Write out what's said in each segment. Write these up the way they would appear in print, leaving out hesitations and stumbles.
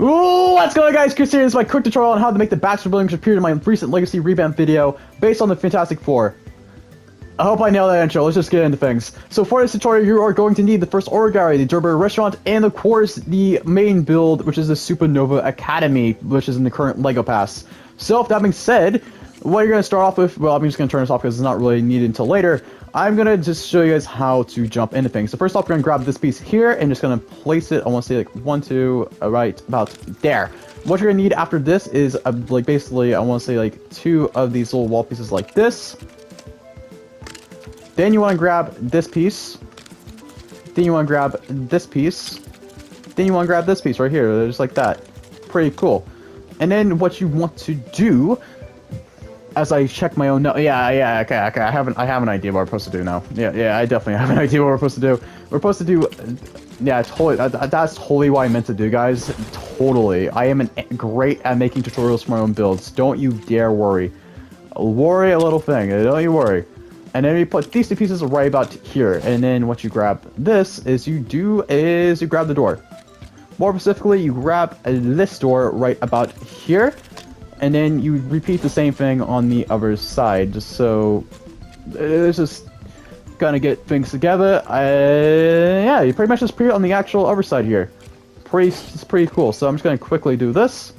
Ooh, what's going on, guys? Chris here. This is my quick tutorial on how to make the Baxter building, which appeared in my recent Legacy Revamped video based on the Fantastic Four. I hope I nailed that intro. Let's just get into things. So for this tutorial, you are going to need the first Origami, the Durbar restaurant, and of course the main build, which is the Supernova Academy, which is in the current Lego Pass. So if that being said, what you're going to start off with, well, I'm just going to turn this off because it's not really needed until later. I'm going to just show you guys how to jump into things. So first off, you're going to grab this piece here and just going to place it, I want to say like 1, 2, right about there. What you're going to need after this is like basically, I want to say like 2 of these little wall pieces like this. Then you want to grab this piece. Then you want to grab this piece. Then you want to grab this piece right here, just like that. Pretty cool. And then what you want to do, as I check my own note, okay, I have an idea what we're supposed to do now. Yeah, I definitely have an idea what we're supposed to do. We're supposed to do, yeah, totally, that's totally what I meant to do, guys. Totally. I am great at making tutorials for my own builds. Don't you dare worry. Worry a little thing, don't you worry. And then you put these 2 pieces right about here, and then what you grab this is you grab the door. More specifically, you grab this door right about here, and then you repeat the same thing on the other side, just so it's just gonna get things together. Yeah, you pretty much just put it on the actual other side here. It's pretty cool. So I'm just gonna quickly do this.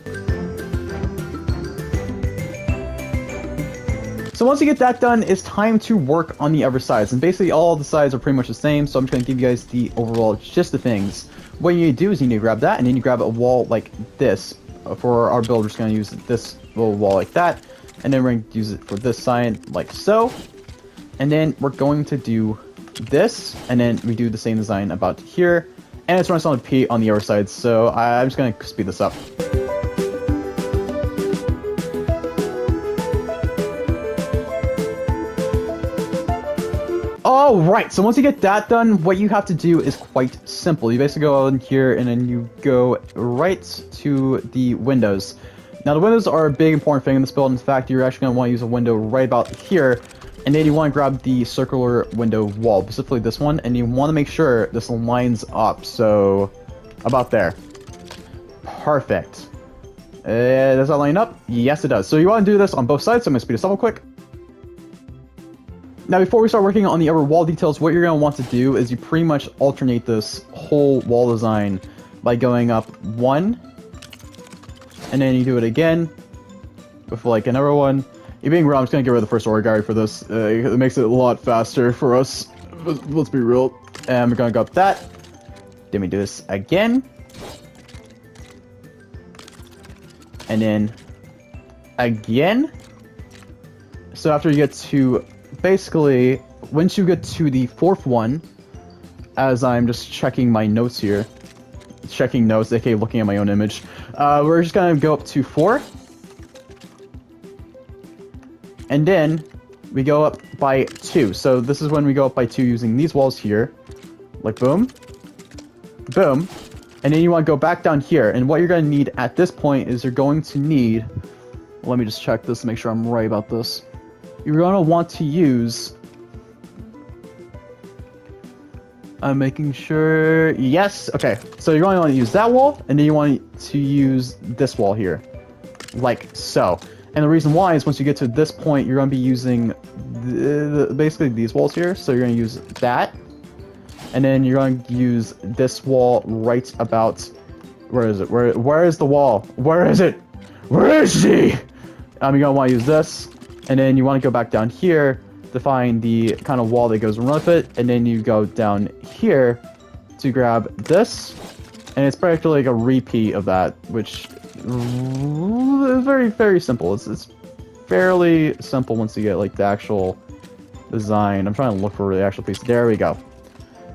So once you get that done, it's time to work on the other sides. And basically all the sides are pretty much the same, so I'm just going to give you guys the overall gist of things. What you need to do is you need to grab that, and then you grab a wall like this. For our build, we're just going to use this little wall like that. And then we're going to use it for this side like so. And then we're going to do this, and then we do the same design about here. And it's running on a P on the other side, so I'm just going to speed this up. Alright, so once you get that done, what you have to do is quite simple. You basically go in here and then you go right to the windows. Now the windows are a big important thing in this build. In fact, you're actually going to want to use a window right about here. And then you want to grab the circular window wall, specifically this one. And you want to make sure this lines up, so about there. Perfect. Does that line up? Yes, it does. So you want to do this on both sides, so I'm going to speed this up real quick. Now, before we start working on the other wall details, what you're going to want to do is you pretty much alternate this whole wall design by going up 1, and then you do it again with like another one. You're being real, I'm just going to get rid of the first origami for this. It makes it a lot faster for us. Let's be real. And we're going to go up that. Then we do this again. And then again. So after you get to... Basically, once you get to the 4th one, as I'm just checking my notes here, checking notes, aka looking at my own image, we're just gonna go up to 4, and then we go up by 2. So this is when we go up by 2 using these walls here, like boom, boom, and then you want to go back down here. And what you're gonna need at this point is you're going to need, let me just check this to make sure I'm right about this. You're going to want to use, I'm making sure, yes, okay. So you're going to want to use that wall, and then you want to use this wall here, like so. And the reason why is once you get to this point, you're going to be using basically these walls here. So you're going to use that, and then you're going to use this wall right about, where is it? Where is the wall? Where is it? Where is she? You're going to want to use this. And then you want to go back down here to find the kind of wall that goes around with it. And then you go down here to grab this. And it's practically like a repeat of that, which is very, very simple. It's fairly simple once you get like the actual design. I'm trying to look for the actual piece. There we go.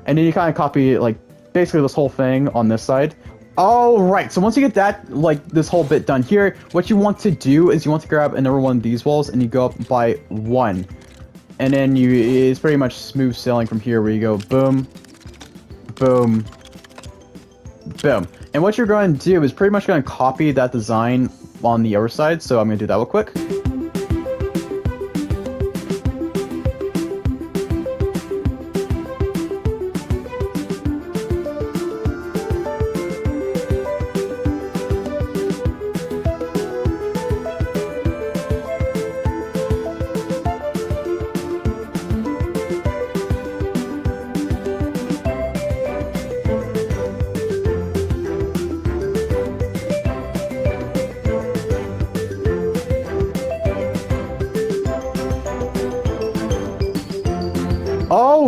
And then you kind of copy like basically this whole thing on this side. Alright, so once you get that, like, this whole bit done here, what you want to do is you want to grab another one of these walls, and you go up by 1. And then it's pretty much smooth sailing from here, where you go boom, boom, boom. And what you're going to do is pretty much going to copy that design on the other side, so I'm going to do that real quick.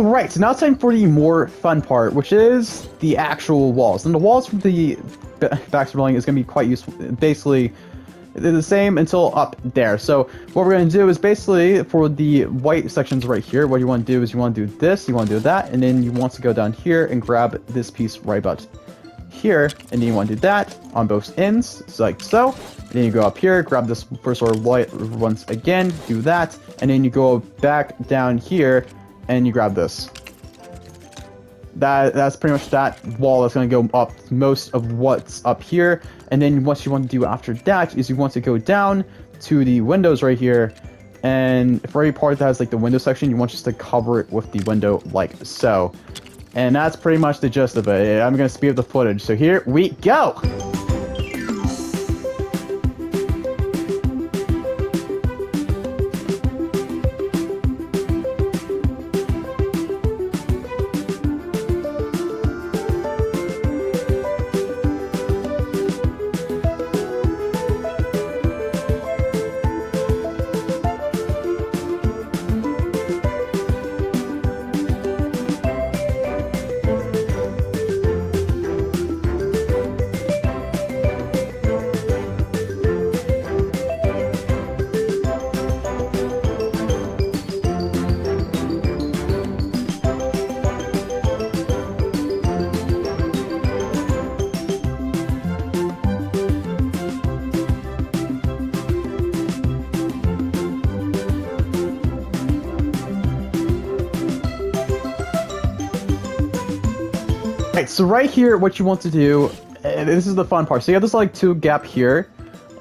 Alright, so now it's time for the more fun part, which is the actual walls. And the walls for the Baxter building is going to be quite useful. Basically, they're the same until up there. So what we're going to do is basically for the white sections right here, what you want to do is you want to do this, you want to do that, and then you want to go down here and grab this piece right about here, and then you want to do that on both ends, so like so. And then you go up here, grab this first order white once again, do that, and then you go back down here and you grab this. That's pretty much that wall that's going to go up most of what's up here. And then what you want to do after that is you want to go down to the windows right here, and for every part that has like the window section, you want just to cover it with the window like so. And that's pretty much the gist of it. I'm going to speed up the footage, so here we go! Alright, so right here, what you want to do, this is the fun part. So you have this like 2 gap here,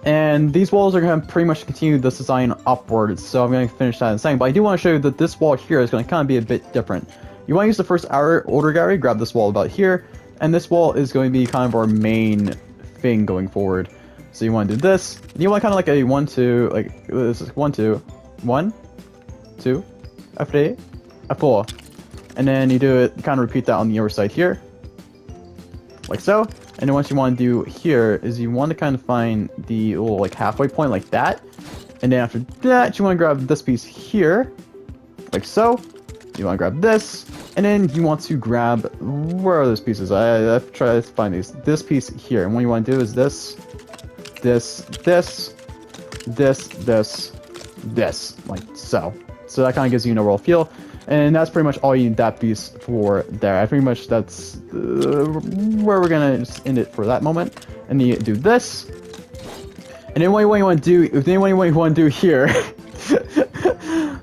and these walls are going to pretty much continue this design upwards. So I'm going to finish that in a second, but I do want to show you that this wall here is going to kind of be a bit different. You want to use the first order gallery, grab this wall about here, and this wall is going to be kind of our main thing going forward. So you want to do this. You want kind of like a 1, 2, like this is 1, 2, 1, 2, a 3, a 4, and then you do it, kind of repeat that on the other side here. Like so, and then what you want to do here is you want to kind of find the little like halfway point like that, and then after that you want to grab this piece here, like so. You want to grab this, and then you want to grab, where are those pieces? I've tried to find these. This piece here, and what you want to do is this, like so. So that kind of gives you an overall feel. And that's pretty much all you need that piece for there. I pretty much that's where we're gonna just end it for that moment. And then you do this. And then what you want to do, here.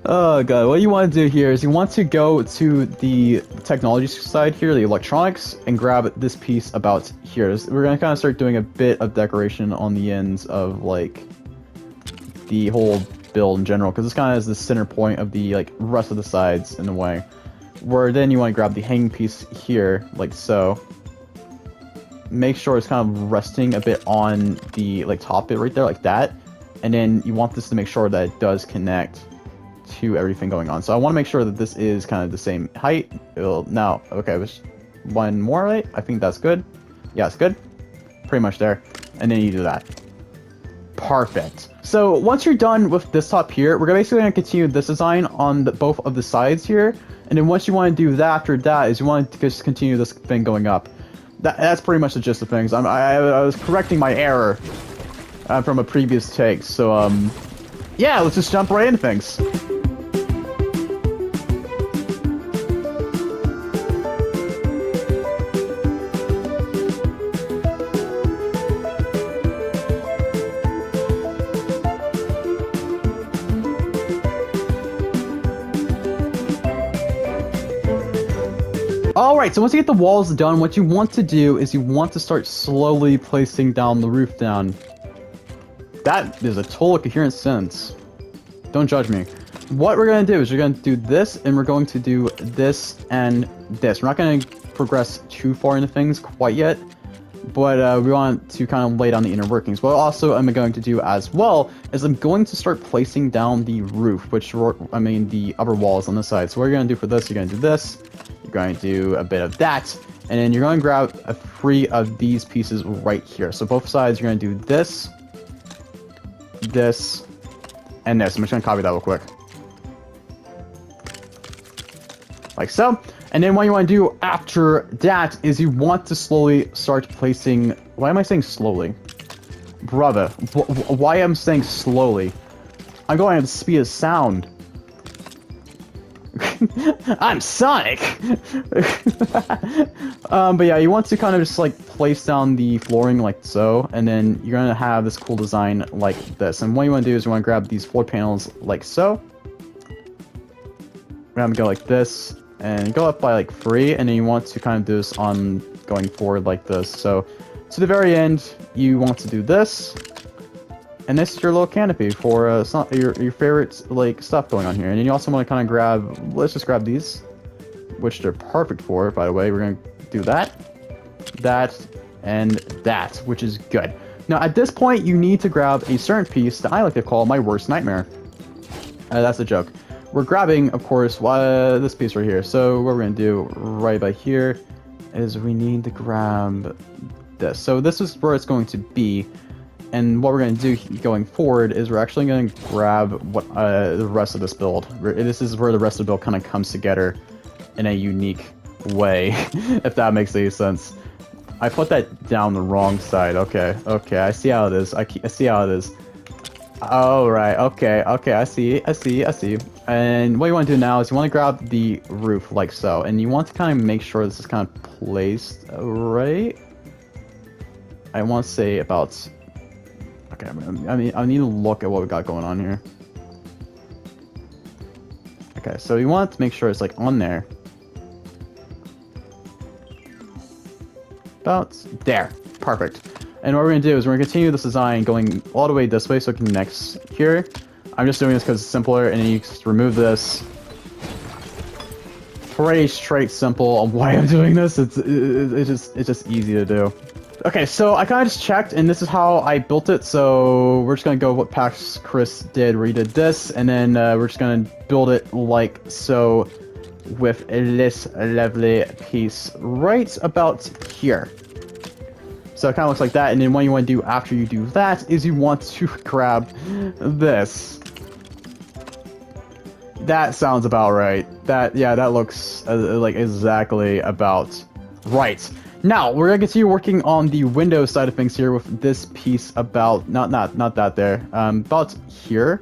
Oh god, what you want to do here is you want to go to the technology side here, the electronics, and grab this piece about here. We're gonna kind of start doing a bit of decoration on the ends of like the whole build in general, because this kind of is the center point of the like rest of the sides in a way, where then you want to grab the hanging piece here like so. Make sure it's kind of resting a bit on the like top bit right there like that, and then you want this to make sure that it does connect to everything going on. So I want to make sure that this is kind of the same height. Now okay, there's one more, right? I think that's good. Yeah, it's good, pretty much there. And then you do that. Perfect. So once you're done with this top here, we're basically going to continue this design on both of the sides here. And then once you want to do that after that is you want to just continue this thing going up. That's pretty much the gist of things. I was correcting my error from a previous take. So yeah, let's just jump right into things. Alright, so once you get the walls done, what you want to do is you want to start slowly placing down the roof down. That is a total coherent sentence. Don't judge me. What we're going to do is we're going to do this, and we're going to do this and this. We're not going to progress too far into things quite yet, but we want to kind of lay down the inner workings. What also I'm going to do as well is I'm going to start placing down the roof, which, I mean, the upper walls on the side. So what you're going to do for this, you're going to do this. You're going to do a bit of that, and then you're going to grab 3 of these pieces right here. So both sides, you're going to do this, this, and this. I'm just going to copy that real quick. like so. And then what you want to do after that is you want to slowly start placing... Why am I saying slowly? Brother, why am I saying slowly? I'm going at the speed of sound. I'm Sonic! But yeah, you want to kind of just like place down the flooring like so, and then you're gonna have this cool design like this. And what you want to do is you want to grab these floor panels like so. We're gonna go like this, and go up by like 3, and then you want to kind of do this on going forward like this. So to the very end, you want to do this. And this is your little canopy for your favorite like stuff going on here. And then you also want to kind of grab, let's just grab these, which they're perfect for, by the way. We're going to do that, and that, which is good. Now at this point, you need to grab a certain piece that I like to call my worst nightmare. That's a joke. We're grabbing, of course, this piece right here. So what we're going to do right by here is we need to grab this. So this is where it's going to be. And what we're going to do going forward is we're actually going to grab what the rest of this build. This is where the rest of the build kind of comes together in a unique way, if that makes any sense. I put that down the wrong side. Okay, I see how it is. I see how it is. All right, okay, I see. And what you want to do now is you want to grab the roof like so, and you want to kind of make sure this is kind of placed right. I want to say about... Okay, I mean, I need to look at what we got going on here. Okay, so you want to make sure it's like on there. About there. Perfect. And what we're going to do is we're going to continue this design going all the way this way so it connects here. I'm just doing this because it's simpler, and then you just remove this. Pretty straight, simple on why I'm doing this. It's just easy to do. Okay, so I kind of just checked, and this is how I built it. So we're just gonna go what Chris did, where he did this, and then we're just gonna build it like so, with this lovely piece right about here. So it kind of looks like that, and then what you want to do after you do that is you want to grab this. That sounds about right. That looks like exactly about right. Now we're gonna continue working on the Windows side of things here with this piece about not that there. About here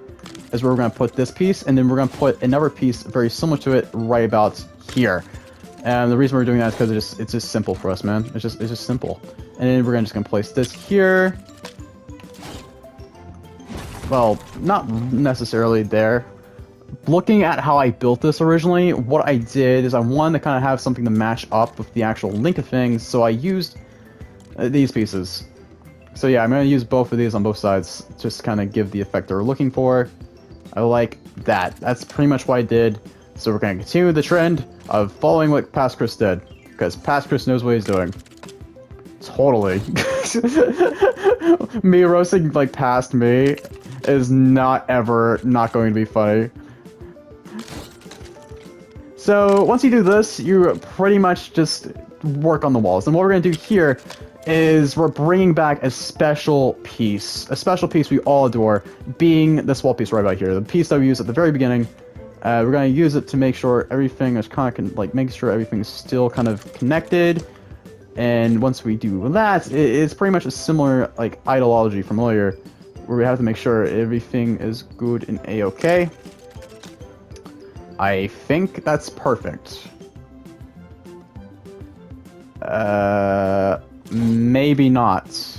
is where we're gonna put this piece, and then we're gonna put another piece very similar to it right about here. And the reason we're doing that is because it's just simple for us, man. It's just simple. And then we're just gonna place this here. Well, not necessarily there. Looking at how I built this originally, what I did is I wanted to kind of have something to match up with the actual link of things, so I used these pieces. So yeah, I'm going to use both of these on both sides, just to kind of give the effect that we're looking for. I like that. That's pretty much what I did. So we're going to continue the trend of following what Past Chris did, because Past Chris knows what he's doing. Totally. Me roasting like past me is not going to be funny. So once you do this, you pretty much just work on the walls. And what we're going to do here is we're bringing back a special piece we all adore, being this wall piece right about here. The piece that we used at the very beginning. We're going to use it to make sure everything is kind of like making sure everything's still kind of connected. And once we do that, it's pretty much a similar like ideology from earlier, where we have to make sure everything is good and a-okay. I think that's perfect. Maybe not.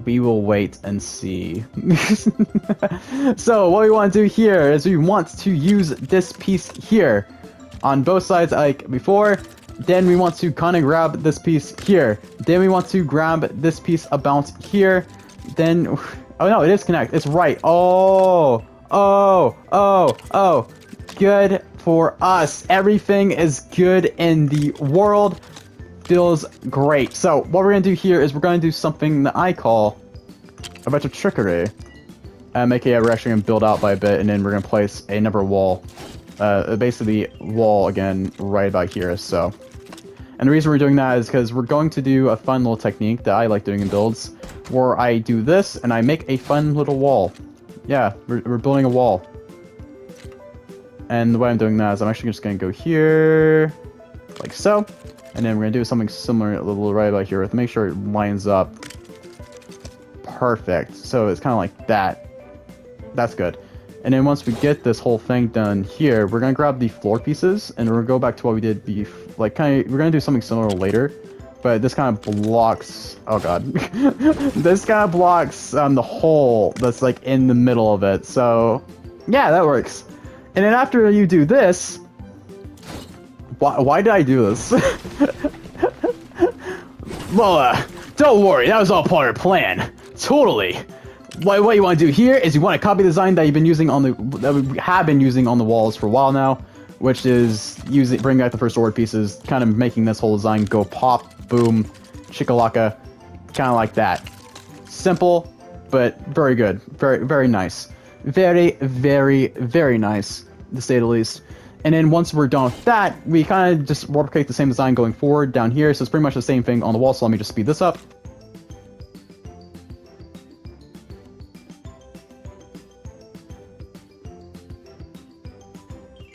We will wait and see. So what we want to do here is we want to use this piece here on both sides like before. Then we want to kind of grab this piece here. Then we want to grab this piece about here. Then, oh no, it is connect. It's right. Oh. Good for us. Everything is good in the world. Feels great. So what we're going to do here is we're going to do something that I call a bunch of trickery. AKA we're actually going to build out by a bit, and then we're going to place another wall. Basically wall again right about here. So, and the reason we're doing that is because we're going to do a fun little technique that I like doing in builds, where I do this and I make a fun little wall. Yeah, we're building a wall. And the way I'm doing that is I'm actually just going to go here, like so. And then we're going to do something similar a little right about here to make sure it lines up perfect. So it's kind of like that. That's good. And then once we get this whole thing done here, we're going to grab the floor pieces and we're going to go back to what we did we're going to do something similar later. But this kind of blocks, oh god, this kind of blocks the hole that's like in the middle of it. So yeah, that works. And then after you do this, why did I do this? Well, don't worry, that was all part of the plan. Totally. What you want to do here is you want to copy the design that you've been using that we have been using on the walls for a while now, which is bringing back the first order pieces, kind of making this whole design go pop, boom, chikalaka, kind of like that. Simple, but very good, very nice, very nice, to say the least. And then once we're done with that, we kind of just replicate the same design going forward down here. So it's pretty much the same thing on the wall. So let me just speed this up.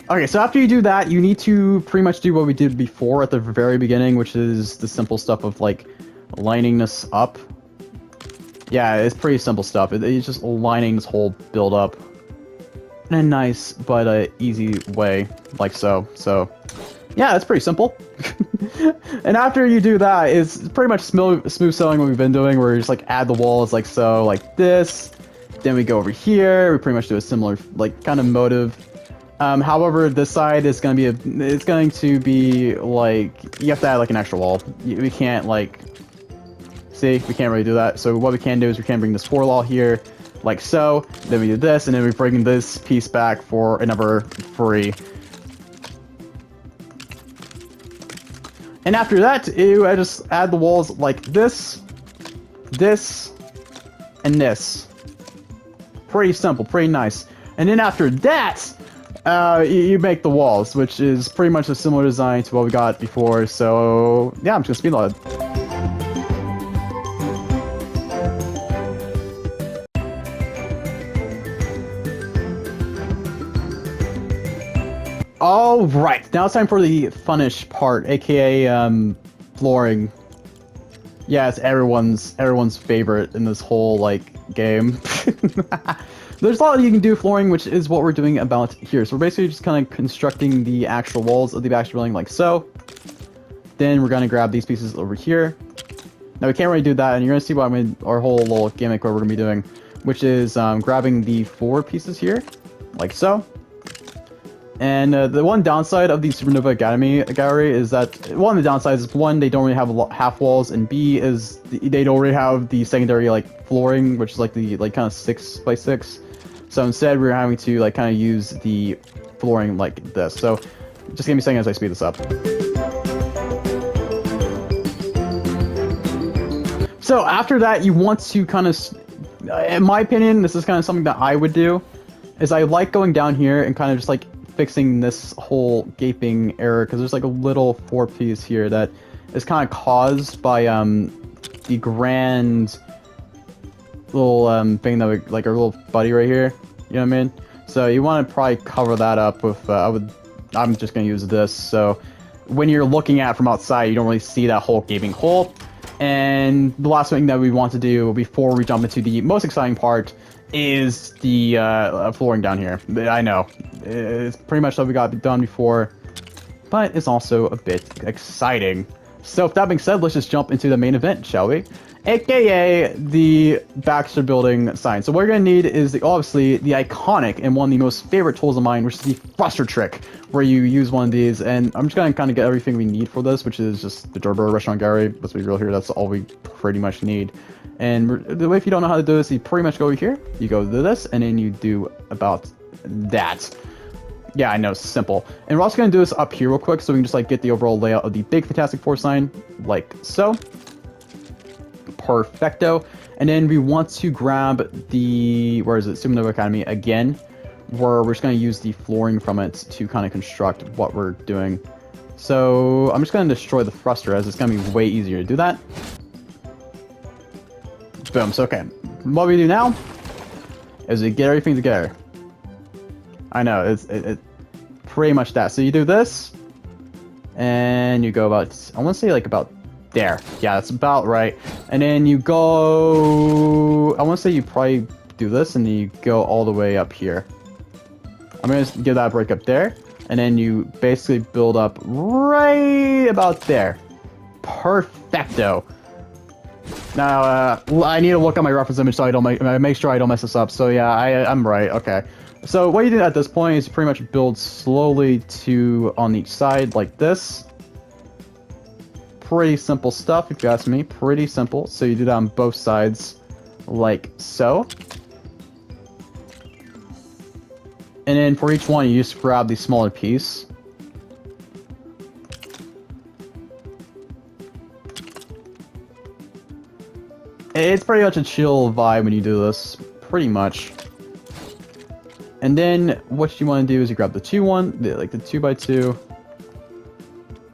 Okay, so after you do that, you need to pretty much do what we did before at the very beginning, which is the simple stuff of, like, lining this up. Yeah, it's pretty simple stuff. It's just lining this whole build up in a nice but easy way, like so. So, yeah, it's pretty simple. And after you do that, it's pretty much smooth sailing what we've been doing, where you just, like, add the walls like so, like this. Then we go over here. We pretty much do a similar, like, kind of motive. However, this side is going to be like, you have to add like an extra wall. We can't like, see, we can't really do that. So what we can do is we can bring this floor wall here, like so. Then we do this, and then we bring this piece back for another 3. And after that, I just add the walls like this, and this. Pretty simple, pretty nice. And then after that, you make the walls, which is pretty much a similar design to what we got before. So yeah, I'm just gonna speedload it. All right, now it's time for the funish part, aka flooring. Yeah, it's everyone's favorite in this whole like game. There's a lot you can do flooring, which is what we're doing about here. So we're basically just kind of constructing the actual walls of the Baxter building like so. Then we're going to grab these pieces over here. Now we can't really do that, and you're going to see what our whole little gimmick what we're going to be doing, which is grabbing the 4 pieces here, like so. And the one downside of the Supernova Academy gallery is that, one of the downsides is, one, they don't really have half walls, and B is they don't really have the secondary like flooring, which is like the kind of 6x6. So instead, we're having to like kind of use the flooring like this. So just give me a second as I speed this up. So after that, you want to kind of, in my opinion, this is kind of something that I would do, is I like going down here and kind of just like fixing this whole gaping error, because there's like a little 4-piece here that is kind of caused by the grand little thing that we, like our little buddy right here, you know what I mean? So you want to probably cover that up with I'm just gonna use this, so when you're looking at it from outside, you don't really see that whole gaping hole. And the last thing that we want to do before we jump into the most exciting part is the flooring down here. I know it's pretty much what we got done before, but it's also a bit exciting. So with that being said, let's just jump into the main event, shall we? AKA the Baxter building sign. So what you're gonna need is obviously the iconic and one of the most favorite tools of mine, which is the thruster trick, where you use one of these. And I'm just gonna kind of get everything we need for this, which is just the Durbar restaurant gallery. Let's be real here, that's all we pretty much need. And the way, if you don't know how to do this, you pretty much go over here, you go do this, and then you do about that. Yeah, I know, simple. And we're also going to do this up here real quick, so we can just like get the overall layout of the big Fantastic Four sign, like so. Perfecto. And then we want to grab the, where is it, Supernova Academy again, where we're just going to use the flooring from it to kind of construct what we're doing. So I'm just going to destroy the thruster, as it's going to be way easier to do that. Boom. So okay, what we do now is we get everything together. I know pretty much that. So you do this, and you go about, I want to say like about there. Yeah, that's about right. And then you go, I want to say you probably do this, and then you go all the way up here. I'm going to give that a break up there, and then you basically build up right about there. Perfecto. Now, I need to look at my reference image so I don't make sure I don't mess this up. So yeah, I'm right. Okay. So what you do at this point is pretty much build slowly to on each side like this. Pretty simple stuff, if you ask me. Pretty simple. So you do that on both sides like so. And then for each one, you just grab the smaller piece. It's pretty much a chill vibe when you do this, pretty much. And then what you want to do is you grab the 2x1, like the 2x2.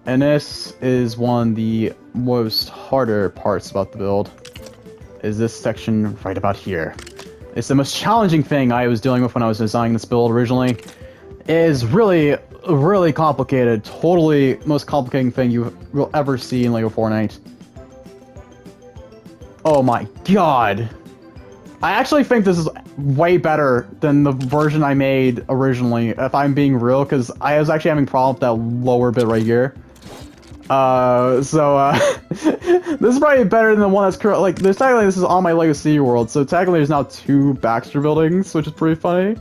And this is one of the most harder parts about the build, is this section right about here. It's the most challenging thing I was dealing with when I was designing this build originally. It is really, really complicated. Totally most complicating thing you will ever see in Lego Fortnite. Oh my god. I actually think this is way better than the version I made originally, if I'm being real, because I was actually having problems with that lower bit right here. This is probably better than the one that's current. Like, there's technically this is on my Lego City World, so technically there's now 2 Baxter buildings, which is pretty funny.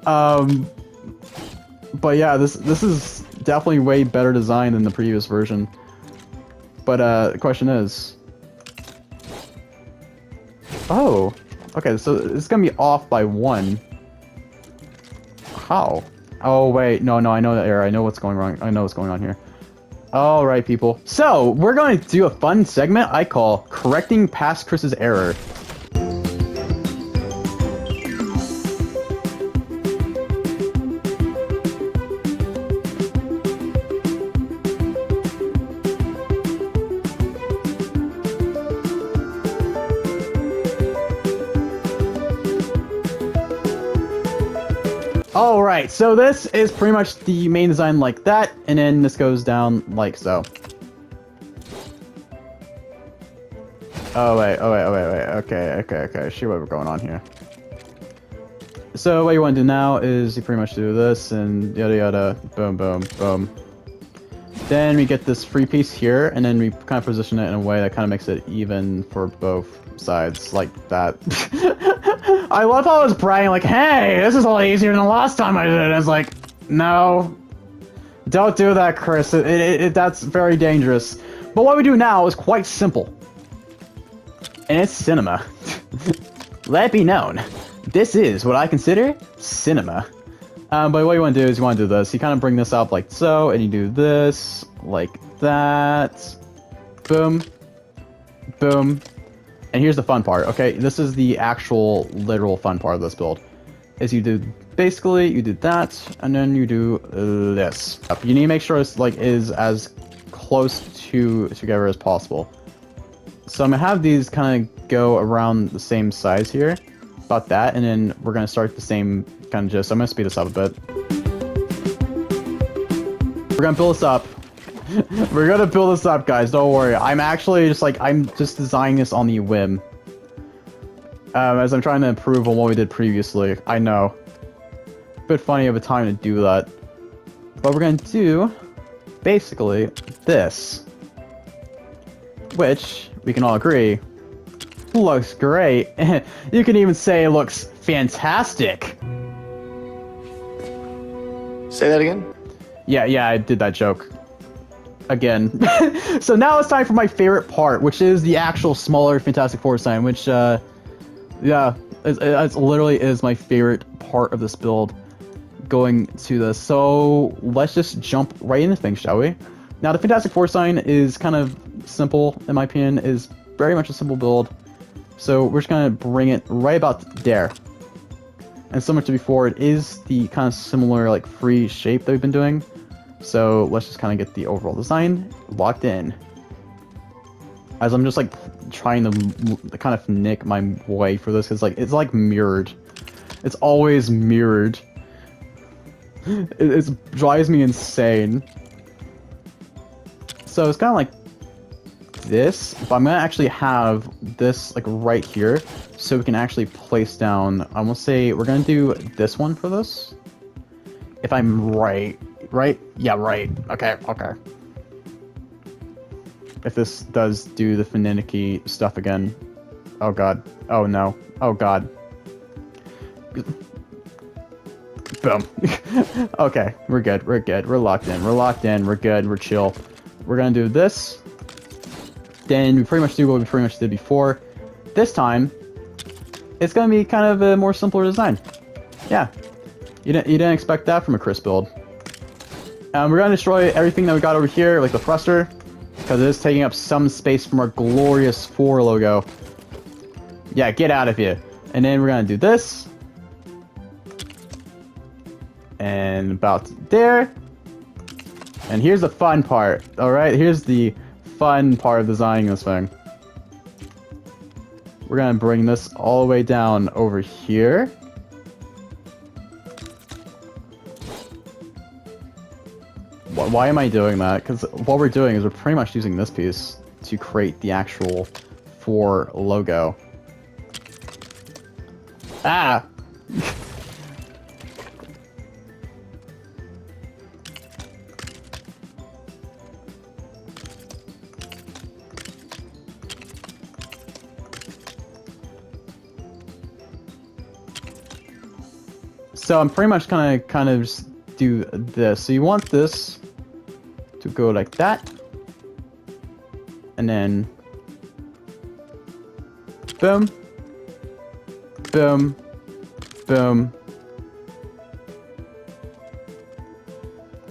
But yeah, this is definitely way better design than the previous version. But the question is, oh, okay, so it's gonna be off by 1. How? Oh wait, no, I know that error. I know what's going wrong. I know what's going on here. Alright, people. So, we're going to do a fun segment I call Correcting Past Chris's Error. Alright, so this is pretty much the main design like that, and then this goes down like so. Oh wait, okay, see what we're going on here. So what you want to do now is you pretty much do this, and yada yada, boom, boom, boom. Then we get this free piece here, and then we kind of position it in a way that kind of makes it even for both sides, like that. I love how I was bragging, like, hey, this is a lot easier than the last time I did it. It's like, no, don't do that, Chris. That's very dangerous. But what we do now is quite simple. And it's cinema. Let it be known. This is what I consider cinema. But what you want to do is you want to do this. You kind of bring this up like so, and you do this, like that. Boom. Boom. And here's the fun part, okay? This is the actual, literal fun part of this build. Is you do, basically, you do that, and then you do this. You need to make sure it's, like, is as close together as possible. So I'm gonna have these kind of go around the same size here. About that, and then we're gonna start the same kind of gist. So I'm gonna speed this up a bit. We're gonna build this up. We're gonna build this up, guys. Don't worry. I'm actually just like, I'm just designing this on the whim. As I'm trying to improve on what we did previously. I know. A bit funny of a time to do that. But we're gonna do, basically, this. Which, we can all agree, looks great. You can even say it looks fantastic. Say that again? Yeah, I did that joke. Again. So now it's time for my favorite part, which is the actual smaller Fantastic Four sign, which, yeah, it literally is my favorite part of this build, going to this. So let's just jump right into things, shall we? Now, the Fantastic Four sign is kind of simple, in my opinion, is very much a simple build. So we're just gonna bring it right about there. And similar to before, it is the kind of similar, like, free shape that we've been doing. So let's just kind of get the overall design locked in. As I'm just, like, trying to kind of nick my way for this, because, like, it's, like, mirrored. It's always mirrored. It drives me insane. So it's kind of like this, but I'm gonna actually have this like right here, so we can actually place down. I'm gonna say we're gonna do this one for this. If I'm right? Yeah, right. Okay. If this does do the finicky stuff again. Oh god. Oh no. Oh god. Boom. Okay, we're good. We're locked in. We're good. We're chill. We're gonna do this. Then we pretty much do what we pretty much did before. This time, it's gonna be kind of a more simpler design. Yeah. You didn't expect that from a Chris build. We're gonna destroy everything that we got over here, like the thruster, because it is taking up some space from our glorious 4 logo. Yeah, get out of here. And then we're gonna do this. And about there. And here's the fun part. Alright, here's the fun part of designing this thing. We're gonna bring this all the way down over here. Why am I doing that? Because what we're doing is we're pretty much using this piece to create the actual 4 logo. Ah! So I'm pretty much gonna kind of just do this. So you want this to go like that, and then boom, boom, boom.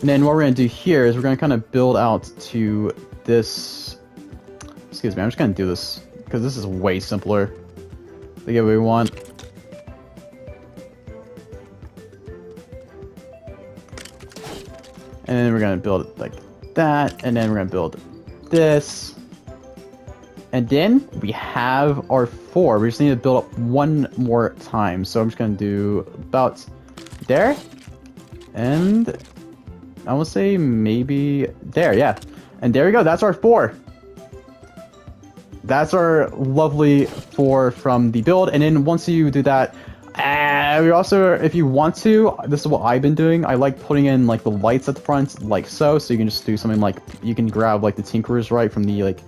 And then what we're gonna do here is we're gonna kind of build out to this. Excuse me, I'm just gonna do this because this is way simpler to get what we want. And then we're gonna build it like that, and then we're gonna build this. And then we have our 4. We just need to build up one more time. So I'm just gonna do about there. And I will say maybe there, yeah. And there we go, that's our 4. That's our lovely 4 from the build. And then once you do that, we also, if you want to, this is what I've been doing. I like putting in like the lights at the front, like so. So you can just do something like, you can grab like the Tinkerers right from the like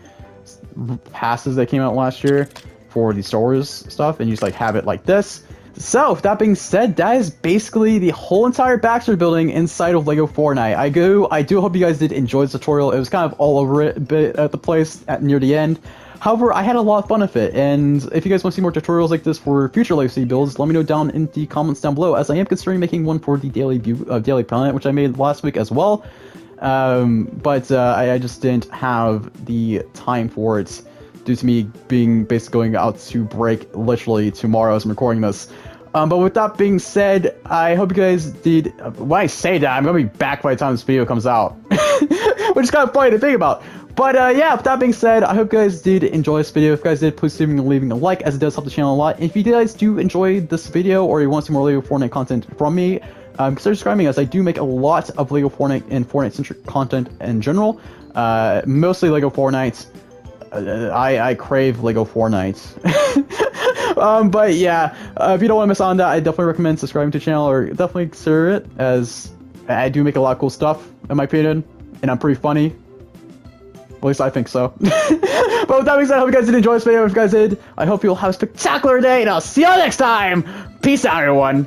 passes that came out last year for the Star Wars stuff, and you just like have it like this. So, with that being said, that is basically the whole entire Baxter building inside of Lego Fortnite. I do hope you guys did enjoy this tutorial. It was kind of all over it a bit at the place near the end. However, I had a lot of fun with it, and if you guys want to see more tutorials like this for future Lego City builds, let me know down in the comments down below, as I am considering making one for the Daily Planet, which I made last week as well. I just didn't have the time for it due to me being basically going out to break literally tomorrow as I'm recording this. But with that being said, I hope you guys did. When I say that, I'm gonna be back by the time this video comes out, which is kind of funny to think about. But yeah, with that being said, I hope you guys did enjoy this video. If you guys did, please consider leaving a like, as it does help the channel a lot. And if you guys do enjoy this video, or you want to see more Lego Fortnite content from me, consider subscribing, as I do make a lot of Lego Fortnite and Fortnite-centric content in general. Mostly Lego Fortnite. I crave Lego Fortnite. But yeah, if you don't want to miss out on that, I definitely recommend subscribing to the channel, or definitely consider it, as I do make a lot of cool stuff, in my opinion, and I'm pretty funny. At least I think so. But with that being said, I hope you guys did enjoy this video. If you guys did, I hope you'll have a spectacular day, and I'll see you all next time. Peace out, everyone.